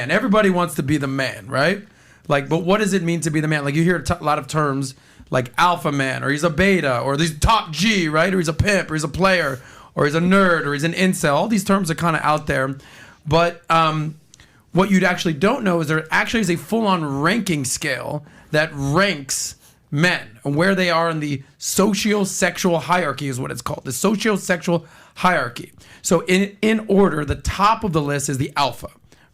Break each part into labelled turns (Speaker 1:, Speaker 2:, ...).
Speaker 1: And everybody wants to be the man, right? Like, but what does it mean to be the man? Like, you hear a lot of terms like alpha man, or he's a beta, or he's top G, right? Or he's a pimp, or he's a player, or he's a nerd, or he's an incel. All these terms are kind of out there. But what you actually don't know is there actually is a full-on ranking scale that ranks men and where they are in the socio-sexual hierarchy is what it's called, the socio-sexual hierarchy. So in order, the top of the list is the alpha.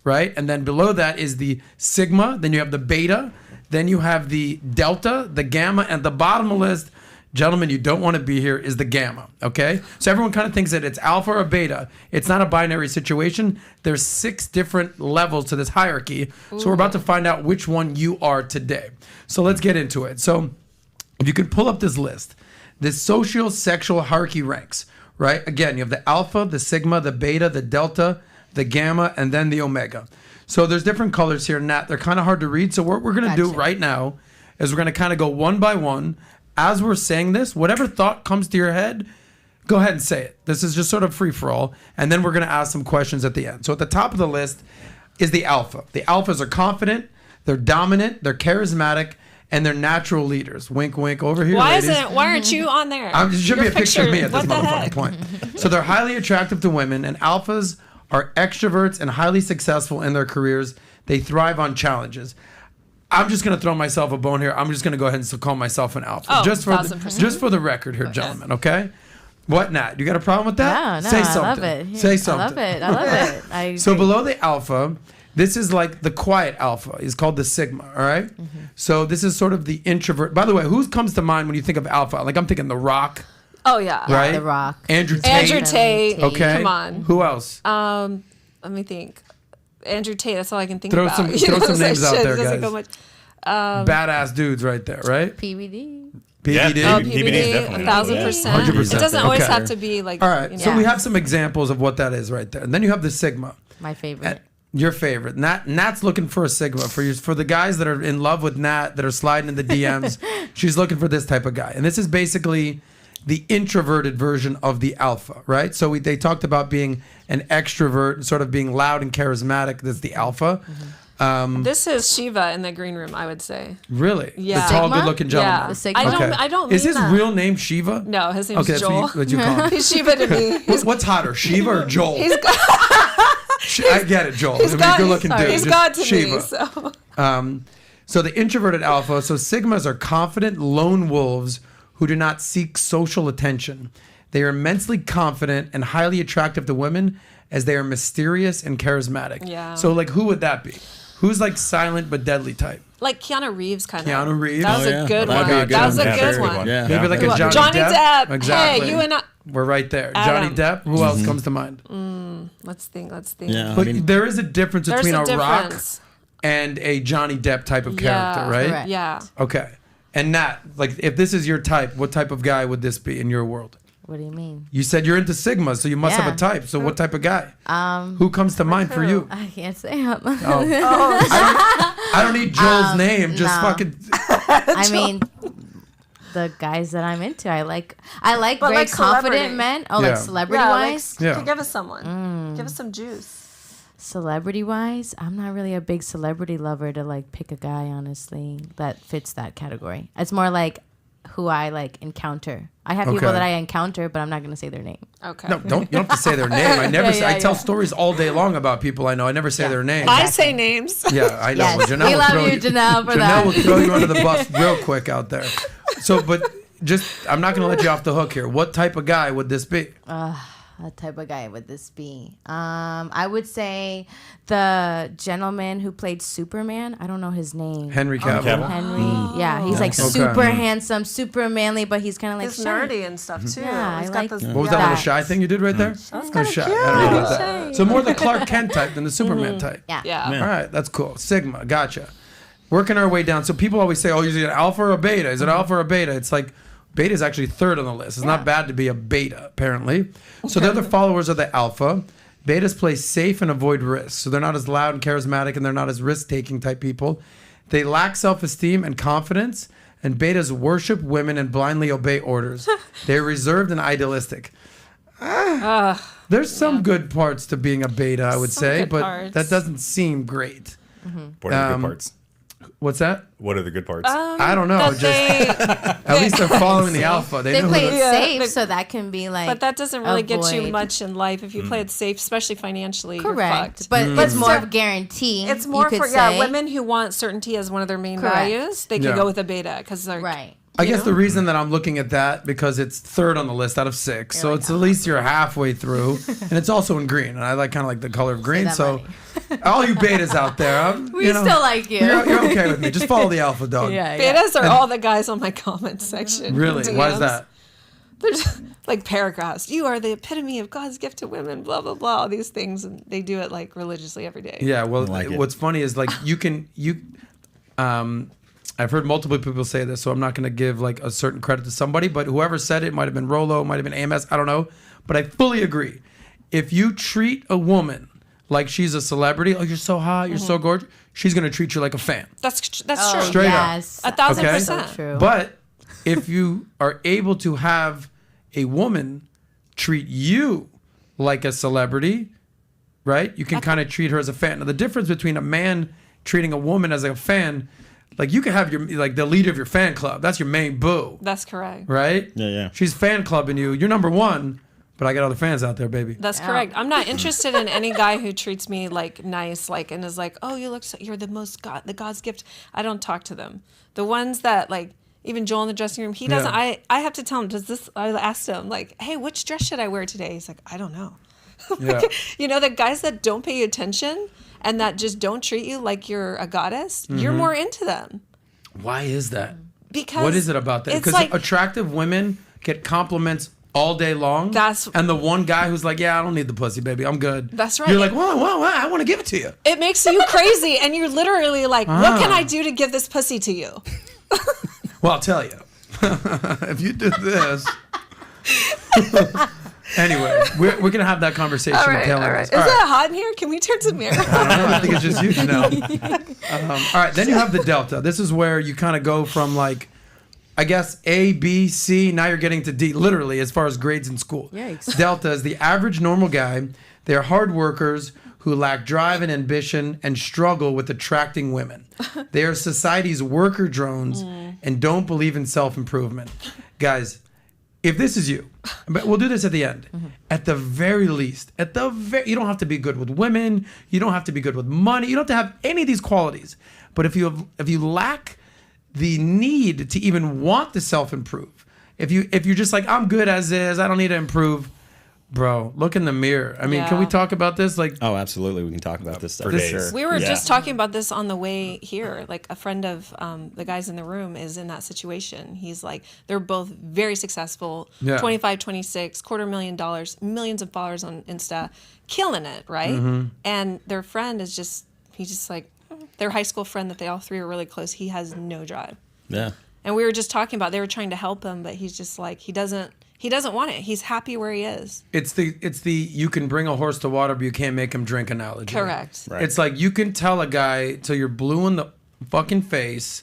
Speaker 1: Right? And then below that is the sigma. Then you have the beta. Then you have the delta, the gamma. And at the bottom of the list, gentlemen, you don't want to be here, is the gamma. Okay? So everyone kind of thinks that it's alpha or beta. It's not a binary situation. There's 6 different levels to this hierarchy. Ooh. So we're about to find out which one you are today. So let's get into it. So if you could pull up this list, this socio-sexual hierarchy ranks, right? Again, you have the alpha, the sigma, the beta, the delta, the gamma, and then the omega. So there's different colors here, Nat. They're kind of hard to read. So what we're going to do right now is we're going to kind of go one by one. As we're saying this, whatever thought comes to your head, go ahead and say it. This is just sort of free for all. And then we're going to ask some questions at the end. So at the top of the list is the alpha. The alphas are confident, they're dominant, they're charismatic, and they're natural leaders. Wink, wink over here, ladies.
Speaker 2: Why aren't you on there?
Speaker 1: There should be a picture of me at this motherfucking point. So they're highly attractive to women, and alphas are extroverts and highly successful in their careers. They thrive on challenges. I'm just going to throw myself a bone here. I'm just going to go ahead and call myself an alpha.
Speaker 2: Oh,
Speaker 1: just for the record here, gentlemen, okay? What, Nat? You got a problem with that?
Speaker 3: No,
Speaker 1: Say
Speaker 3: I
Speaker 1: something.
Speaker 3: love it.
Speaker 1: Say something.
Speaker 3: I love it.
Speaker 1: So below the alpha, this is like the quiet alpha. It's called the sigma, all right? Mm-hmm. So this is sort of the introvert. By the way, who comes to mind when you think of alpha? Like I'm thinking The Rock.
Speaker 2: Oh, yeah.
Speaker 1: Right?
Speaker 3: The Rock.
Speaker 1: Andrew
Speaker 2: Tate.
Speaker 1: Okay.
Speaker 2: Come on.
Speaker 1: Who else?
Speaker 2: Let me think. Andrew Tate. That's all I can think
Speaker 1: throw
Speaker 2: about.
Speaker 1: Some names out there, guys.
Speaker 2: Go much.
Speaker 1: Badass dudes right there, right?
Speaker 3: PBD.
Speaker 1: PBD.
Speaker 2: Yeah,
Speaker 4: PBD is definitely
Speaker 2: 1,000%.
Speaker 1: 100%.
Speaker 2: It doesn't always
Speaker 1: Okay.
Speaker 2: have to be like.
Speaker 1: All right.
Speaker 2: You know.
Speaker 1: So we have some examples of what that is right there. And then you have the sigma.
Speaker 3: My favorite.
Speaker 1: Your favorite. Nat's looking for a sigma. For the guys that are in love with Nat, that are sliding in the DMs, she's looking for this type of guy. And this is basically the introverted version of the alpha, right? So they talked about being an extrovert, sort of being loud and charismatic. That's the alpha.
Speaker 3: Mm-hmm.
Speaker 2: This is Shiva in the green room, I would say.
Speaker 1: Really?
Speaker 2: Yeah.
Speaker 1: The tall,
Speaker 3: Sigma?
Speaker 1: good-looking gentleman.
Speaker 2: Yeah.
Speaker 3: The sigma?
Speaker 2: I don't
Speaker 1: Is
Speaker 2: mean
Speaker 1: his
Speaker 2: that.
Speaker 1: real name Shiva?
Speaker 2: No, his name's
Speaker 1: Okay,
Speaker 2: Joel.
Speaker 1: that's what you call him.
Speaker 2: He's Shiva to me.
Speaker 1: What's hotter, Shiva or Joel? I get it, Joel.
Speaker 2: He's God,
Speaker 1: good-looking dude.
Speaker 2: He's
Speaker 1: Just
Speaker 2: God to
Speaker 1: Shiva.
Speaker 2: me. So.
Speaker 1: So the introverted alpha, so sigmas are confident lone wolves who do not seek social attention. They are immensely confident and highly attractive to women as they are mysterious and charismatic.
Speaker 2: Yeah.
Speaker 1: So like who would that be? Who's like silent but deadly type?
Speaker 2: Like Keanu Reeves, kind of.
Speaker 1: Keanu Reeves?
Speaker 2: That was a good one.
Speaker 4: That'd be
Speaker 2: That was a
Speaker 4: Yeah,
Speaker 2: good
Speaker 4: very
Speaker 2: one.
Speaker 4: Yeah.
Speaker 1: Maybe like a
Speaker 2: Johnny
Speaker 1: Johnny
Speaker 2: Depp.
Speaker 1: Exactly.
Speaker 2: Hey, you and I.
Speaker 1: We're right there.
Speaker 2: Adam.
Speaker 1: Johnny Depp. Who else comes to mind?
Speaker 2: Let's think.
Speaker 4: Yeah.
Speaker 1: But there is a difference
Speaker 2: There's
Speaker 1: between
Speaker 2: a
Speaker 1: a rock
Speaker 2: difference.
Speaker 1: and a Johnny Depp type of character, right?
Speaker 3: Correct.
Speaker 2: Yeah.
Speaker 1: Okay. And Nat, like if this is your type, what type of guy would this be in your world?
Speaker 3: What do you mean?
Speaker 1: You said you're into Sigma, so you must have
Speaker 3: Yeah.
Speaker 1: a type. So what type of guy? Who comes to mind for you?
Speaker 3: I can't say him.
Speaker 1: I don't need Joel's name. Just
Speaker 3: no.
Speaker 1: fucking.
Speaker 3: I mean, the guys that I'm into, I like
Speaker 2: But
Speaker 3: very
Speaker 2: like
Speaker 3: confident
Speaker 2: celebrity.
Speaker 3: men. Oh,
Speaker 1: Yeah.
Speaker 3: like celebrity wise.
Speaker 1: Yeah.
Speaker 2: Give us someone. Give us some juice.
Speaker 3: Celebrity wise, I'm not really a big celebrity lover to like pick a guy, honestly, that fits that category. It's more like who I like encounter. I have people
Speaker 1: Okay.
Speaker 3: that I encounter, but I'm not gonna say their name.
Speaker 2: Okay.
Speaker 1: No, you don't have to say their name. I never.
Speaker 3: Yeah,
Speaker 1: I tell
Speaker 3: yeah.
Speaker 1: stories all day long about people I know. I never say their name.
Speaker 2: I say names.
Speaker 1: Yeah, I know.
Speaker 3: Yes,
Speaker 1: Janelle
Speaker 3: we
Speaker 1: will
Speaker 3: love
Speaker 1: throw
Speaker 3: you, Janelle, for
Speaker 1: Janelle
Speaker 3: that.
Speaker 1: will throw you under the bus real quick out there. So, but just, I'm not going to let you off the hook here. What type of guy would this be?
Speaker 3: What type of guy would this be? I would say the gentleman who played Superman. I don't know his name.
Speaker 1: Henry Cavill.
Speaker 3: Henry. Yeah, he's like
Speaker 1: Okay.
Speaker 3: super handsome, super manly, but he's kind of like
Speaker 2: He's
Speaker 3: shy.
Speaker 2: nerdy and stuff too.
Speaker 3: Yeah,
Speaker 2: He's
Speaker 3: I
Speaker 2: got
Speaker 3: like
Speaker 2: this,
Speaker 1: What was that little shy thing you did right there?
Speaker 2: That's kind
Speaker 1: Oh,
Speaker 2: of
Speaker 1: shy.
Speaker 2: cute.
Speaker 1: I don't know about that. So more the Clark Kent type than the Superman type.
Speaker 3: Yeah.
Speaker 2: Yeah.
Speaker 4: Man.
Speaker 1: All right, that's cool. Sigma, gotcha. Working our way down. So people always say, "Oh, is it an alpha or a beta? Is it alpha or a beta?" It's like beta is actually third on the list. It's not bad to be a beta, apparently. So they're the followers of the alpha. Betas play safe and avoid risks. So they're not as loud and charismatic, and they're not as risk-taking type people. They lack self-esteem and confidence. And betas worship women and blindly obey orders. They're reserved and idealistic. There's some good parts to being a beta, I would
Speaker 2: Some
Speaker 1: say,
Speaker 2: good
Speaker 1: but
Speaker 2: parts.
Speaker 1: that doesn't seem great.
Speaker 4: What are the good parts?
Speaker 1: What's that?
Speaker 4: What are the good parts?
Speaker 1: I don't know.
Speaker 2: That
Speaker 1: Just at least they're following the alpha.
Speaker 3: They
Speaker 1: know
Speaker 3: play
Speaker 1: who
Speaker 3: it
Speaker 2: Yeah,
Speaker 3: safe,
Speaker 2: they-
Speaker 3: so that can be like.
Speaker 2: but that doesn't really get you
Speaker 3: avoid.
Speaker 2: much in life if you play it safe, especially financially. You're
Speaker 3: Correct,
Speaker 2: fucked.
Speaker 3: but it's more
Speaker 2: So-
Speaker 3: of a guarantee.
Speaker 2: It's
Speaker 3: you
Speaker 2: more
Speaker 3: could
Speaker 2: for
Speaker 3: say.
Speaker 2: women who want certainty as one of their main
Speaker 3: Correct.
Speaker 2: values. They can
Speaker 1: Yeah.
Speaker 2: go with a beta because they're
Speaker 3: Right.
Speaker 1: I
Speaker 2: you
Speaker 1: guess
Speaker 2: know?
Speaker 1: the reason that I'm looking at that because it's third on the list out of 6, so
Speaker 3: like,
Speaker 1: it's at least you're halfway through, and it's also in green, and I like kind of like the color of green.
Speaker 3: that
Speaker 1: So,
Speaker 3: money.
Speaker 1: all you betas out there,
Speaker 3: We still like you.
Speaker 1: You're okay with me. Just follow the alpha dog.
Speaker 3: yeah.
Speaker 2: Betas are all the guys on my comment section.
Speaker 1: Really? Why is
Speaker 2: DMs.
Speaker 1: that?
Speaker 2: There's like paragraphs. You are the epitome of God's gift to women. Blah blah blah. All these things, and they do it like religiously every day.
Speaker 1: Yeah. Well,
Speaker 4: I like it.
Speaker 1: what's funny is like I've heard multiple people say this, so I'm not going to give like a certain credit to somebody, but whoever said it might have been Rolo, might have been AMS, I don't know. But I fully agree. If you treat a woman like she's a celebrity, oh, you're so hot, you're so gorgeous, she's going to treat you like a fan.
Speaker 2: That's
Speaker 3: Oh,
Speaker 2: true.
Speaker 1: Straight up.
Speaker 3: yes.
Speaker 2: 1,000%.
Speaker 1: Okay.
Speaker 3: So true.
Speaker 1: But if you are able to have a woman treat you like a celebrity, right? You can kind of treat her as a fan. Now, the difference between a man treating a woman as a fan, like you can have your like the leader of your fan club. That's your main boo,
Speaker 2: That's correct.
Speaker 1: right?
Speaker 4: Yeah, yeah.
Speaker 1: She's fan clubbing you. You're number one, but I got other fans out there, baby.
Speaker 2: That's correct. I'm not interested in any guy who treats me like nice, like and is like, "Oh, you're the most the God's gift." I don't talk to them. The ones that like, even Joel in the dressing room, he doesn't.
Speaker 1: Yeah.
Speaker 2: I have to tell him. I asked him like, "Hey, which dress should I wear today?" He's like, "I don't know."
Speaker 1: Yeah.
Speaker 2: You know, the guys that don't pay you attention and that just don't treat you like you're a goddess, you're more into them
Speaker 1: Why is that?
Speaker 2: because
Speaker 1: What is it about that?
Speaker 2: It's
Speaker 1: Because
Speaker 2: like
Speaker 1: attractive women get compliments all day long. And the one guy who's like, "Yeah, I don't need the pussy, baby. I'm good."
Speaker 2: That's right.
Speaker 1: You're like, well, I want to give it to you.
Speaker 2: it makes you crazy, and you're literally like, "What can
Speaker 1: Ah.
Speaker 2: I do to give this pussy to you?"
Speaker 1: Well, I'll tell you. If you did this. Anyway, we're going to have that conversation.
Speaker 2: All
Speaker 1: with
Speaker 2: right,
Speaker 1: Taylor
Speaker 2: all
Speaker 1: on
Speaker 2: right.
Speaker 1: this.
Speaker 2: Is
Speaker 1: All right.
Speaker 2: it hot in here? Can we turn some air?
Speaker 1: I don't know. I think it's just you now. All right. Then you have the delta. This is where you kind of go from like, I guess, A, B, C. Now you're getting to D, literally, as far as grades in school.
Speaker 3: Yikes.
Speaker 1: Delta is the average normal guy. They're hard workers who lack drive and ambition and struggle with attracting women. They are society's worker drones and don't believe in self-improvement. Guys, if this is you, but we'll do this at the end. At the very least, you don't have to be good with women. You don't have to be good with money. You don't have to have any of these qualities. But if you lack the need to even want to self-improve, if you're just like, I'm good as is, I don't need to improve, bro, look in the mirror. I mean, can we
Speaker 2: Yeah.
Speaker 1: talk about this? Like,
Speaker 4: Oh, absolutely. We can talk about this stuff
Speaker 1: For
Speaker 4: for
Speaker 1: days.
Speaker 4: sure.
Speaker 2: We were
Speaker 4: Yeah.
Speaker 2: just talking about this on the way here. Like a friend of the guys in the room is in that situation. He's like, they're both very successful,
Speaker 1: Yeah.
Speaker 2: 25, 26, $250,000, millions of followers on Insta, killing it, right? And their friend is he's just like, their high school friend that they all three are really close. He has no drive.
Speaker 4: Yeah.
Speaker 2: And we were just talking about, they were trying to help him, but he's just like, he doesn't want it. He's happy where he is.
Speaker 1: it's the you can bring a horse to water, but you can't make him drink analogy.
Speaker 2: Correct.
Speaker 4: Right.
Speaker 1: It's like you can tell a guy till you're blue in the fucking face,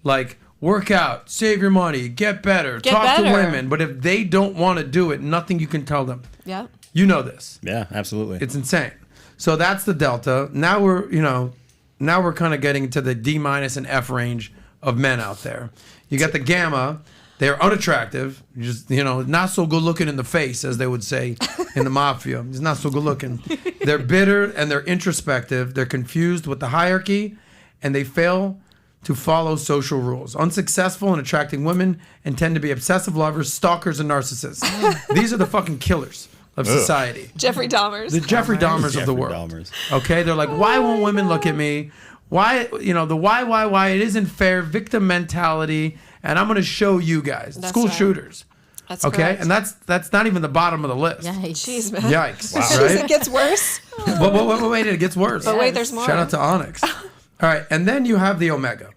Speaker 1: like, work out, save your money, get better,
Speaker 2: Get
Speaker 1: talk to
Speaker 2: better.
Speaker 1: women. But if they don't want to do it, nothing you can tell them.
Speaker 2: Yep.
Speaker 1: You know this.
Speaker 4: Yeah, absolutely.
Speaker 1: It's insane. So that's the delta. Now we're kind of getting into the D- and F range of men out there. You got the gamma. They're unattractive, just not so good looking in the face, as they would say in the mafia. He's not so good looking. They're bitter and they're introspective. They're confused with the hierarchy, and they fail to follow social rules. Unsuccessful in attracting women and tend to be obsessive lovers, stalkers, and narcissists. These are the fucking killers of society.
Speaker 2: Jeffrey Dahmers.
Speaker 1: The Jeffrey Dahmers of the
Speaker 4: Jeffrey
Speaker 1: world.
Speaker 4: Dahmers.
Speaker 1: Okay, they're like, why won't women look at me? Why, the why? It isn't fair. Victim mentality. And I'm going to show you guys,
Speaker 2: That's
Speaker 1: school
Speaker 2: right.
Speaker 1: shooters.
Speaker 2: That's
Speaker 1: Okay,
Speaker 2: correct.
Speaker 1: and that's not even the bottom of the list.
Speaker 3: Yikes.
Speaker 2: Jeez, man.
Speaker 1: Yikes!
Speaker 2: Jeez, it
Speaker 1: Right?
Speaker 2: gets worse.
Speaker 1: Wait, it gets worse.
Speaker 2: But wait, there's more.
Speaker 1: Shout out to Onyx. All right, and then you have the Omega.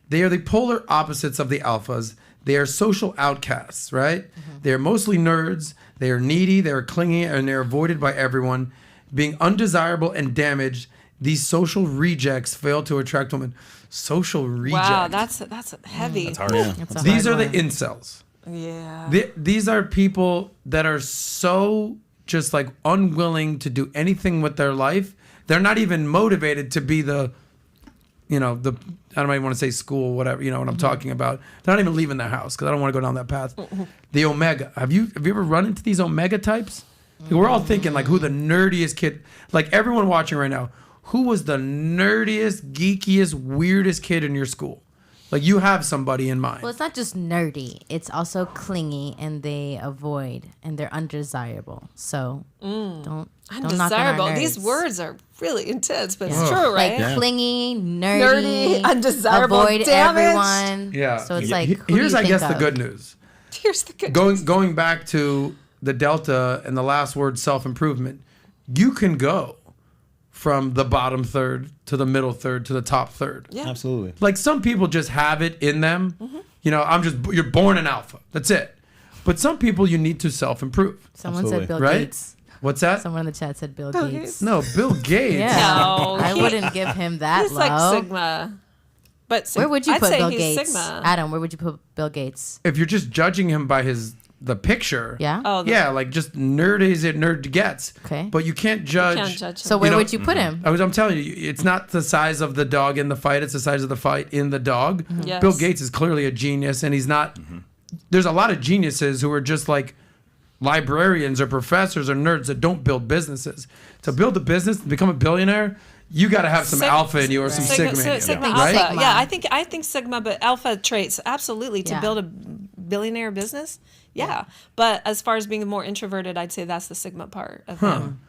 Speaker 1: They are the polar opposites of the Alphas. They are social outcasts, right? They are mostly nerds. They are needy. They are clingy, and they're avoided by everyone. Being undesirable and damaged, these social rejects fail to attract women. Social rejects.
Speaker 2: Wow, that's heavy.
Speaker 4: That's hard. Yeah.
Speaker 3: That's a
Speaker 1: These are
Speaker 3: hard
Speaker 1: the
Speaker 3: one.
Speaker 1: incels.
Speaker 2: Yeah.
Speaker 1: These are people that are so just like unwilling to do anything with their life. They're not even motivated to be the, I don't even want to say school, whatever, you know what I'm talking about. They're not even leaving their house because I don't want to go down that path. The Omega. Have you ever run into these Omega types? Like, we're all thinking like who the nerdiest kid, like everyone watching right now, who was the nerdiest, geekiest, weirdest kid in your school? Like you have somebody in mind.
Speaker 3: Well, it's not just nerdy. It's also clingy, and they avoid, and they're undesirable. So don't knock on our
Speaker 2: Undesirable.
Speaker 3: nerds.
Speaker 2: These words are really intense, but
Speaker 3: Yeah.
Speaker 2: it's true, right?
Speaker 3: Like
Speaker 4: Yeah.
Speaker 3: clingy, nerdy,
Speaker 2: undesirable,
Speaker 3: avoid
Speaker 2: damn it.
Speaker 3: everyone.
Speaker 1: Yeah.
Speaker 3: So it's
Speaker 1: Yeah.
Speaker 3: like, who do
Speaker 1: Here's,
Speaker 3: you
Speaker 1: I
Speaker 3: think
Speaker 1: guess, the
Speaker 3: of?
Speaker 1: good news.
Speaker 2: Here's the good
Speaker 1: Going back to the Delta and the last word, self-improvement, you can go from the bottom third to the middle third to the top third.
Speaker 2: Yeah.
Speaker 4: Absolutely.
Speaker 1: Like some people just have it in them. You're born an alpha. That's it. But some people you need to self-improve.
Speaker 3: Someone
Speaker 4: Absolutely.
Speaker 3: said Bill
Speaker 1: Right?
Speaker 3: Gates.
Speaker 1: What's that?
Speaker 3: Someone in the chat said Bill
Speaker 2: Bill
Speaker 3: Gates.
Speaker 2: Gates.
Speaker 1: No, Bill Gates.
Speaker 3: Yeah.
Speaker 2: No,
Speaker 3: I
Speaker 2: he-
Speaker 3: wouldn't give him that
Speaker 2: He's
Speaker 3: low.
Speaker 2: like Sigma. But
Speaker 3: Where would you
Speaker 2: I'd
Speaker 3: put
Speaker 2: say
Speaker 3: Bill
Speaker 2: he's
Speaker 3: Gates?
Speaker 2: Sigma.
Speaker 3: Adam, where would you put Bill Gates?
Speaker 1: If you're just judging him by the picture.
Speaker 3: Yeah?
Speaker 2: Oh,
Speaker 1: Yeah, like just nerd as it nerd gets.
Speaker 3: Okay.
Speaker 1: But you can't judge.
Speaker 2: Can't judge him.
Speaker 3: So where
Speaker 1: know-
Speaker 3: would you put him?
Speaker 1: I'm telling you, it's not the size of the dog in the fight. It's the size of the fight in the dog.
Speaker 2: Yes.
Speaker 1: Bill Gates is clearly a genius, and he's not. There's a lot of geniuses who are just like librarians or professors or nerds that don't build businesses. To build a business and become a billionaire, you got to have some
Speaker 2: Sig-
Speaker 1: alpha in you or some
Speaker 2: Sigma,
Speaker 1: sigma in you,
Speaker 2: Sigma
Speaker 3: Right?
Speaker 2: Alpha.
Speaker 3: Sigma.
Speaker 2: Yeah, I think Sigma, but Alpha traits absolutely to
Speaker 3: Yeah.
Speaker 2: build a billionaire business. Yeah, but as far as being more introverted, I'd say that's the Sigma part of him.